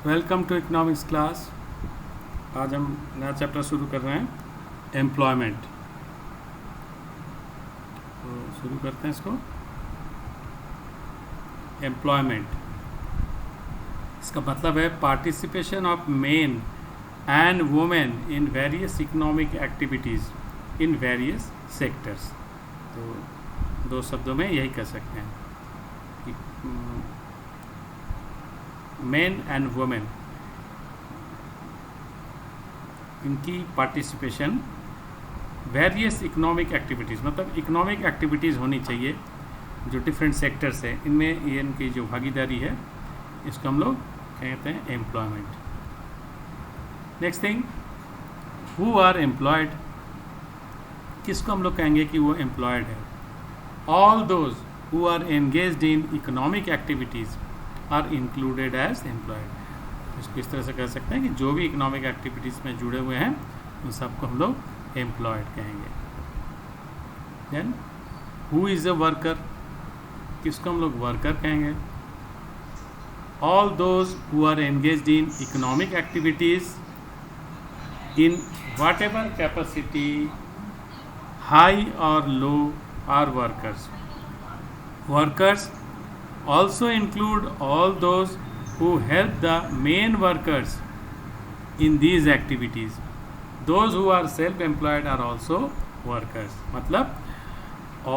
Welcome to economics class. आज हम नया चैप्टर शुरू कर रहे हैं एम्प्लॉयमेंट। तो शुरू करते हैं इसको। एम्प्लॉयमेंट, इसका मतलब है participation of main and women in various economic activities in various sectors. तो दो शब्दों में यही कह सकते हैं कि मेन एंड वुमेन, इनकी पार्टिसिपेशन वेरियस इकोनॉमिक एक्टिविटीज़, मतलब इकोनॉमिक एक्टिविटीज़ होनी चाहिए जो डिफरेंट सेक्टर्स है, इनमें ये इनकी जो भागीदारी है इसको हम लोग कहते हैं employment. Next thing, who are employed, किसको हम लोग कहेंगे कि वो एम्प्लॉयड है। All those who are engaged in economic activities are included as employed. इसको इस तरह से कह सकते हैं कि जो भी इकोनॉमिक एक्टिविटीज़ में जुड़े हुए हैं उन सबको हम लोग एम्प्लॉयड कहेंगे। Then who is a worker, किसको हम लोग वर्कर कहेंगे। All those who are engaged in economic activities in whatever capacity, high और low, are workers. Workers also include all those who help the main workers in these activities. Those who are self-employed are also workers. मतलब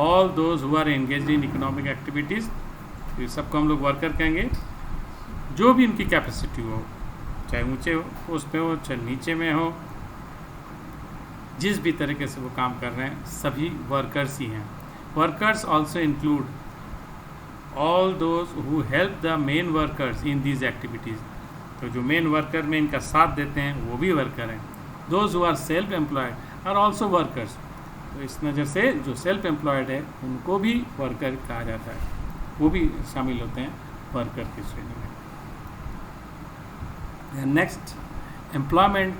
all those who are engaged in economic activities, ये सबको हम लोग worker कहेंगे। जो भी इनकी capacity हो, चाहे ऊंचे पोस्ट पे हो चाहे नीचे में हो, जिस भी तरीके से वो काम कर रहे हैं सभी वर्कर्स ही हैं। Workers also include all those who help the main workers in these activities. तो जो मेन वर्कर में इनका साथ देते हैं वो भी वर्कर हैं। Those who are self employed are also workers. तो इस नज़र से जो सेल्फ एम्प्लॉयड है उनको भी वर्कर कहा जाता है, वो भी शामिल होते हैं वर्कर की श्रेणी में। नेक्स्ट, एम्प्लॉयमेंट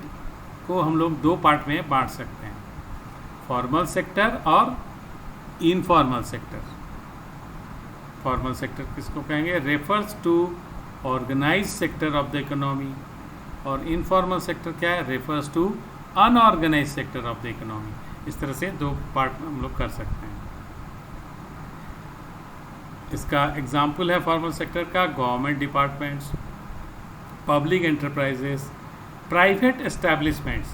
को हम लोग दो पार्ट में बांट सकते हैं, फॉर्मल सेक्टर और इनफॉर्मल सेक्टर। फॉर्मल सेक्टर किसको कहेंगे, refers to organise sector of the economy, और इनफॉर्मल सेक्टर क्या है, refers to unorganise sector of the economy. इस तरह से दो पार्ट हम लोग कर सकते हैं। इसका एग्जाम्पल है फॉर्मल सेक्टर का government departments, public enterprises, private establishments.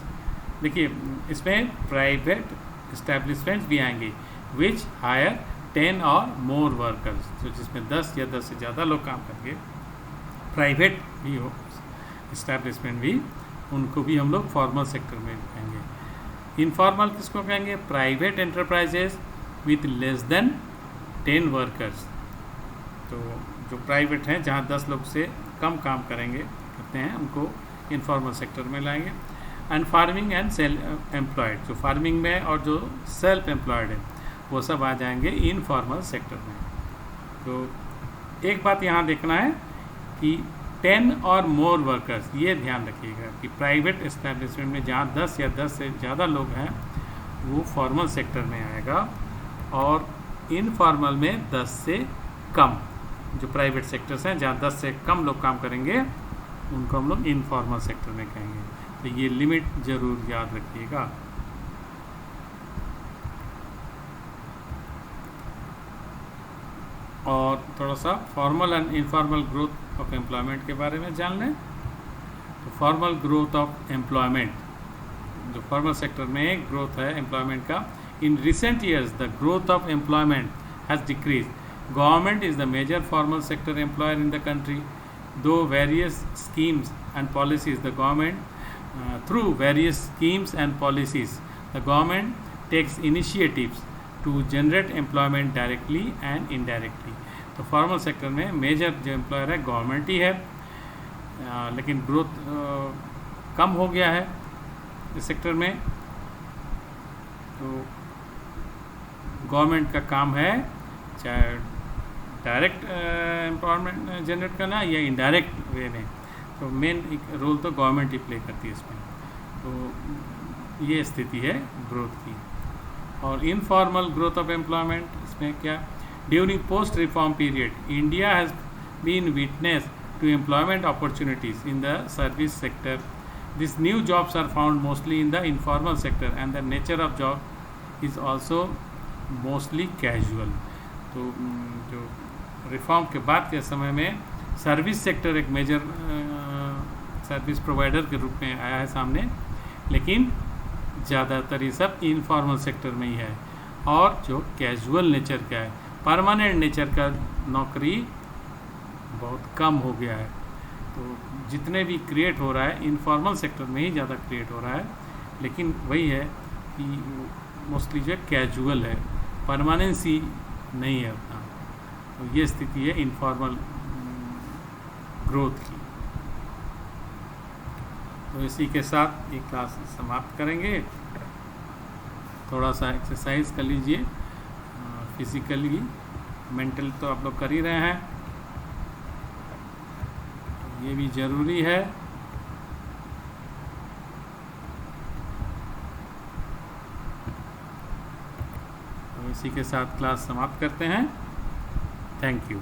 देखिए इसमें प्राइवेट एस्टैब्लिशमेंट्स भी आएंगे विच हायर 10 और मोर वर्कर्स, तो जिसमें 10 या 10 से ज़्यादा लोग काम करेंगे। प्राइवेट भी हो इस्टेब्लिशमेंट भी, उनको भी हम लोग फॉर्मल सेक्टर में कहेंगे। इनफॉर्मल किसको कहेंगे, private enterprises with less than 10 workers. तो जो प्राइवेट हैं जहाँ 10 लोग से कम काम करेंगे करते हैं उनको इनफॉर्मल सेक्टर में लाएंगे। And farming and self employed, जो फार्मिंग में और जो सेल्फ एम्प्लॉयड है वो सब आ जाएंगे इनफॉर्मल सेक्टर में। तो एक बात यहाँ देखना है कि 10 और मोर वर्कर्स, ये ध्यान रखिएगा कि प्राइवेट एस्टैब्लिशमेंट में जहाँ 10 या 10 से ज़्यादा लोग हैं वो फॉर्मल सेक्टर में आएगा, और इनफॉर्मल में 10 से कम, जो प्राइवेट सेक्टर्स हैं जहाँ 10 से कम लोग काम करेंगे उनको हम लोग इनफॉर्मल सेक्टर में कहेंगे। तो ये लिमिट ज़रूर याद रखिएगा। और थोड़ा सा formal and informal growth of employment के बारे में जान लें। तो फॉर्मल ग्रोथ ऑफ एम्प्लॉयमेंट, जो फॉर्मल सेक्टर में ग्रोथ है एम्प्लॉयमेंट का, in recent years the growth of employment has decrease. Government is the major formal sector employer in the country, though various schemes and policies the government through various schemes and policies the government takes initiatives to generate employment directly and indirectly. तो formal sector में major जो employer है government ही है, लेकिन growth कम हो गया है इस सेक्टर में। तो गवर्नमेंट का काम है चाहे डायरेक्ट एम्प्लॉयमेंट जनरेट करना या इनडायरेक्ट वे में, तो मेन रोल तो गवर्नमेंट ही प्ले करती है इसमें। तो ये स्थिति है ग्रोथ की। और इनफॉर्मल ग्रोथ ऑफ एम्प्लॉयमेंट, इसमें क्या, during post reform period India has been witness to employment opportunities in the service sector. These new jobs are found mostly in the informal sector and the nature of job is also mostly casual. तो जो reform के बाद के समय में service sector एक major service provider के रूप में आया है सामने, लेकिन ज़्यादातर ये सब इनफॉर्मल सेक्टर में ही है और जो कैजुअल नेचर का है, परमानेंट नेचर का नौकरी बहुत कम हो गया है। तो जितने भी क्रिएट हो रहा है इनफॉर्मल सेक्टर में ही ज़्यादा क्रिएट हो रहा है, लेकिन वही है कि मोस्टली जो कैजुअल है, परमानेंसी नहीं है उतना। तो ये स्थिति है इनफॉर्मल ग्रोथ की। तो इसी के साथ ये क्लास समाप्त करेंगे। थोड़ा सा एक्सरसाइज कर लीजिए, फिजिकली मेंटल तो आप लोग कर ही रहे हैं, ये भी ज़रूरी है। तो इसी के साथ क्लास समाप्त करते हैं। Thank you.